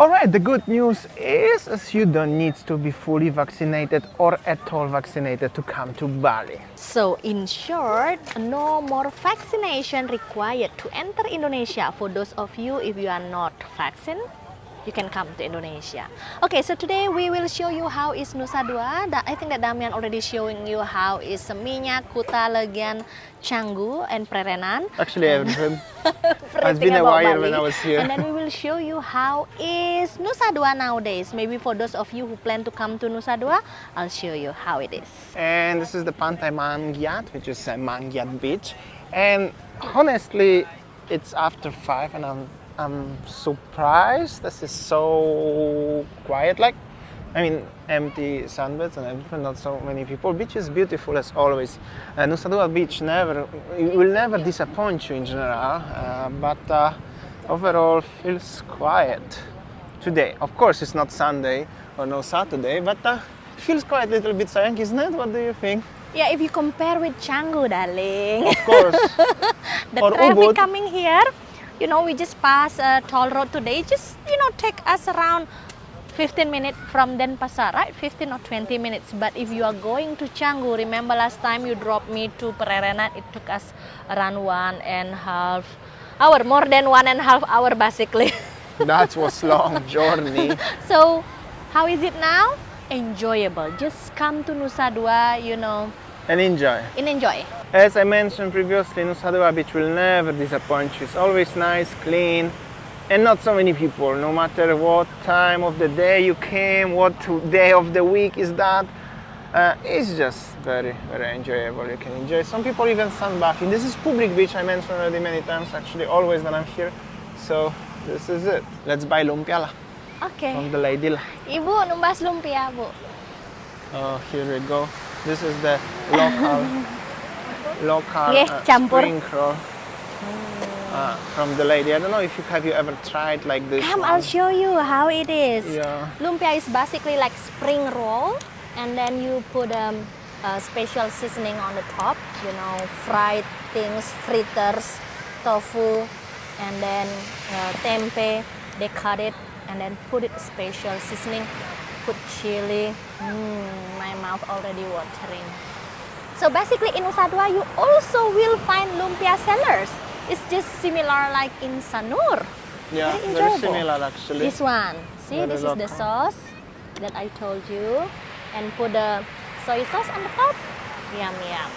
Alright, the good news is you don't need to be fully vaccinated or at all vaccinated to come to Bali. So in short, no more vaccination required to enter Indonesia. For those of you, if you are not vaccinated, you can come to Indonesia. Okay, so today we will show you how is Nusa Dua. I think that Damian already showing you how is Seminyak, Kuta, Legian, Canggu, and Prerenan. Actually, everything. It's been a while when I was here. And then we will show you how is Nusa Dua nowadays. Maybe for those of you who plan to come to Nusa Dua, I'll show you how it is. And this is the Pantai Mangyat, which is a Mangyat beach. And honestly, it's after 5 and I'm surprised this is so quiet. Like, I mean, empty sunbeds and everything, not so many people. Beach is beautiful as always. Nusa Dua beach will never disappoint you in general, but overall feels quiet today. Of course, it's not Sunday or no Saturday, but feels quite a little bit, sayang, isn't it? What do you think? Yeah, if you compare with Canggu, darling. Of course. The or traffic Ubud. coming here, you know, we just passed a toll road today. Just, you know, take us around 15 minutes from Denpasar, right? 15 or 20 minutes. But if you are going to Canggu, remember last time you dropped me to Prerenan, it took us around 1.5 hour, more than 1.5 hour basically. That was long journey. So, how is it now? Enjoyable. Just come to Nusa Dua, you know, And enjoy. and enjoy. As I mentioned previously, Nusa Dua beach will never disappoint you. It's always nice, clean, and not so many people. No matter what time of the day you came, what day of the week is that, it's just very, very enjoyable. You can enjoy. Some people even sunbathing. This is public beach, I mentioned already many times, actually, always when I'm here. So this is it. Let's buy lumpia lah, Okay. from the lady lah. Ibu numbas lumpia, Bu. Oh, here we go. This is the local Yeah, campur. spring roll from the lady. I don't know if you ever tried like this. Come, one. I'll show you how it is. Yeah. Lumpia is basically like spring roll, and then you put a special seasoning on the top, you know, fried things, fritters, tofu, and then tempeh. They cut it and then put it special seasoning, put chili. My mouth already watering. So basically in Nusa Dua you also will find lumpia sellers. It's just similar like in Sanur. Yeah, Very very enjoyable. similar actually. This one, see, Very this is the local. sauce that I told you, and put the soy sauce on the top. Yum yum.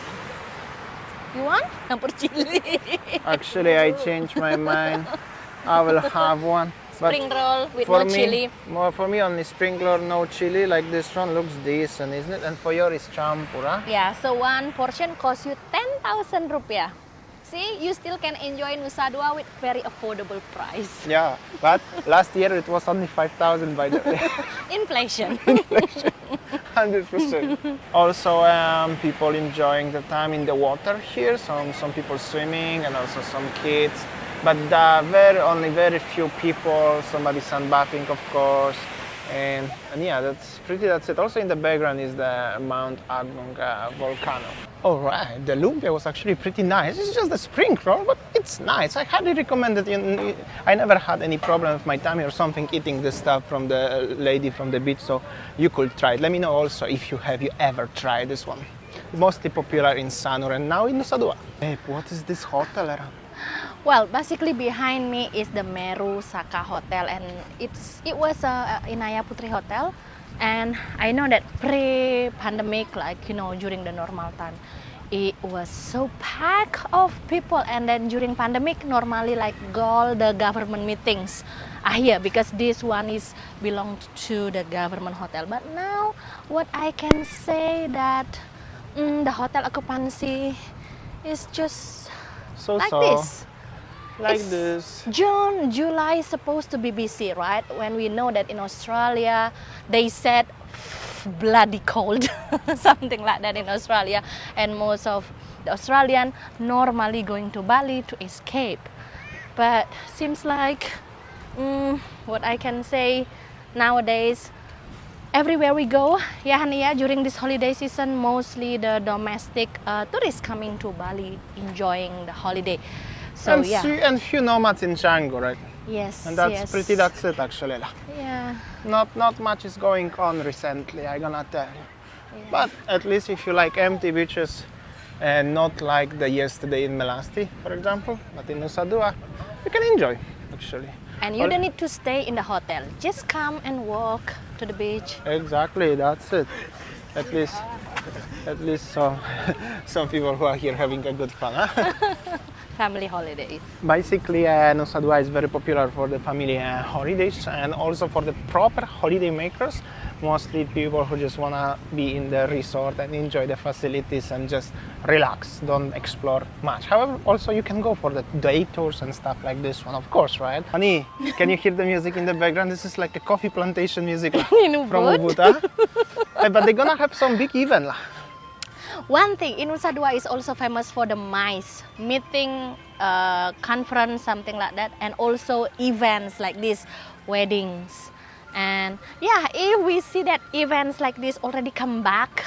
You want? Campur chili. Actually, I changed my mind. I will have one. But Spring roll with for no me, chili. for me only spring roll, no chili. Like this one looks decent, isn't it? And for yours is champur, huh? Yeah, so one portion costs you 10,000 rupiah. See, you still can enjoy Nusa Dua with very affordable price. Yeah, but last year it was only 5,000 by the way. Inflation. 100%. Also, people enjoying the time in the water here. Some people swimming and also some kids. But only very few people. Somebody sunbathing, of course. And yeah, that's it. Also in the background is the Mount Agung volcano. All right, the lumpia was actually pretty nice. It's just a spring roll, but it's nice. I highly recommend it. I never had any problem with my tummy or something eating this stuff from the lady from the beach, so you could try it. Let me know also if you ever tried this one. Mostly popular in Sanur and now in Nusa Dua. Babe, what is this hotel around? Well, basically behind me is the Meru Saka Hotel, and it was a Inaya Putri Hotel. And I know that pre-pandemic, like, you know, during the normal time, it was so packed of people. And then during pandemic, normally like all the government meetings are here because this one is belong to the government hotel. But now, what I can say that the hotel occupancy is just like this. Like It's this. June, July is supposed to be busy, right? When we know that in Australia, they said bloody cold, something like that in Australia. And most of the Australian normally going to Bali to escape. But seems like, what I can say nowadays, everywhere we go, yeah, Hania, during this holiday season, mostly the domestic tourists coming to Bali enjoying the holiday. So and yeah. And few nomads in Canggu, right? Yes. And that's yes. that's it actually. Yeah. Not much is going on recently, I gonna tell you. Yeah. But at least if you like empty beaches and not like the yesterday in Melasti, for example, but in Nusa Dua, you can enjoy actually. And you don't need to stay in the hotel. Just come and walk to the beach. Exactly, that's it. At least some people who are here having a good fun. Huh? Family holidays. Basically, Nusa Dua is very popular for the family holidays and also for the proper holiday makers. Mostly people who just wanna be in the resort and enjoy the facilities and just relax, don't explore much. However, also you can go for the day tours and stuff like this one, of course, right? Honey, can you hear the music in the background? This is like a coffee plantation music from Ubud. Huh? But they're gonna have some big event. One thing, in Nusa Dua is also famous for the MICE meeting, conference, something like that, and also events like this, weddings. And yeah, if we see that events like this already come back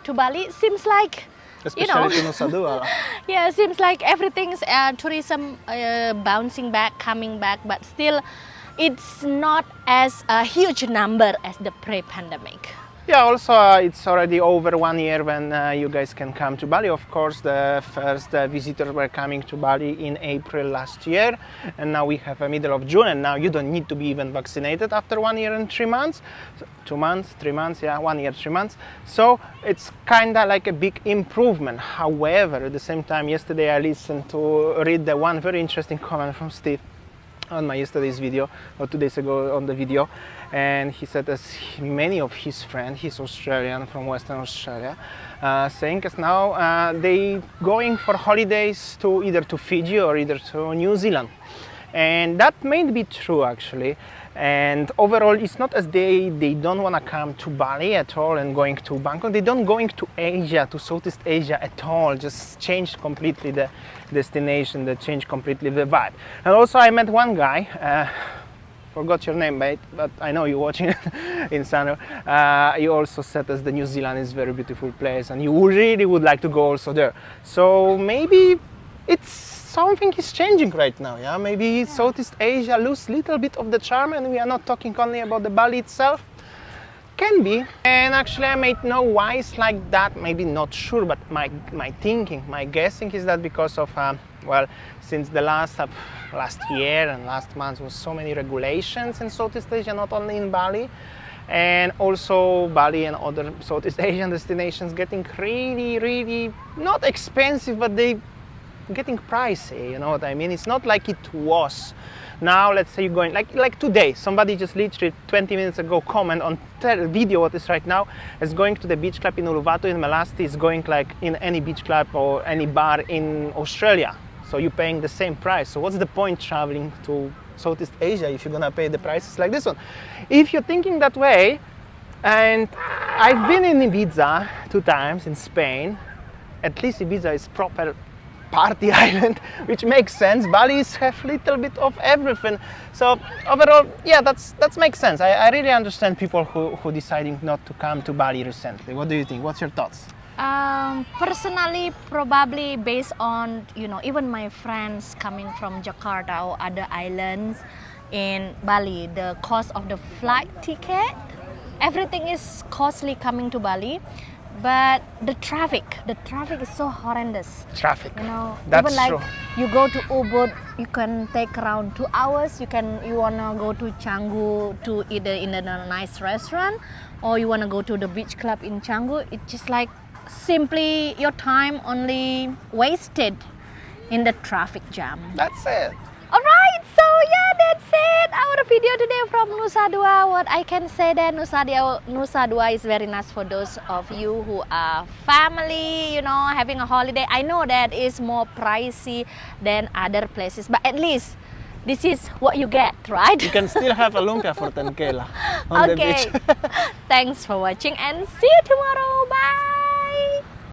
to Bali, it seems like, Especially to Nusa Dua. yeah, it seems like everything's tourism bouncing back, coming back, but still it's not as a huge number as the pre-pandemic. Yeah, also it's already over 1 year when you guys can come to Bali. Of course, the first visitors were coming to Bali in April last year, and now we have a middle of June, and now you don't need to be even vaccinated after 1 year and 3 months. 2 months, 3 months, yeah, 1 year, 3 months. So it's kind of like a big improvement. However, at the same time, yesterday I listened to read the one very interesting comment from Steve on my yesterday's video, or 2 days ago on the video, and he said as many of his friends, he's Australian from Western Australia, saying as now they going for holidays to either to Fiji or either to New Zealand. And that may be true actually. And overall, it's not as they don't want to come to Bali at all and going to Bangkok. They don't going to Asia, to Southeast Asia at all. Just changed completely the destination, they changed completely the vibe. And also I met one guy, forgot your name, mate, but I know you're watching in Sano. You also said as the New Zealand is a very beautiful place and you really would like to go also there. So maybe it's something is changing right now, yeah? Maybe Southeast Asia lose little bit of the charm and we are not talking only about the Bali itself. Can be. And actually I might know why it's like that, maybe not sure, but my thinking, my guessing is that because of, well, since the last year and last month was so many regulations in Southeast Asia, not only in Bali, and also Bali and other Southeast Asian destinations getting really, not expensive, but they getting pricey, you know what I mean? It's not like it was. Now let's say you're going like today, somebody just literally 20 minutes ago comment on video what is right now is going to the beach club in Uluwatu in Melasti, is going like in any beach club or any bar in Australia. So you're paying the same price. So what's the point traveling to Southeast Asia if you're gonna pay the prices like this one? If you're thinking that way, and I've been in Ibiza 2 times in Spain, at least Ibiza is proper party island, which makes sense. Bali's have little bit of everything. So overall, yeah, that makes sense. I really understand people who deciding not to come to Bali recently. What do you think? What's your thoughts? Personally, probably based on, even my friends coming from Jakarta or other islands in Bali, the cost of the flight ticket, everything is costly coming to Bali. But the traffic is so horrendous. Traffic. That's even like true. You go to Ubud, you can take around 2 hours. You wanna go to Canggu to either in a nice restaurant, or you wanna go to the beach club in Canggu. It's just like simply your time only wasted in the traffic jam. That's it. Alright, so yeah, that's it. Our video today from Nusa Dua. What I can say that Nusa Dua is very nice for those of you who are family, having a holiday. I know that is more pricey than other places, but at least this is what you get, right? You can still have a lumpia for 10K on the beach. Thanks for watching and see you tomorrow. Bye.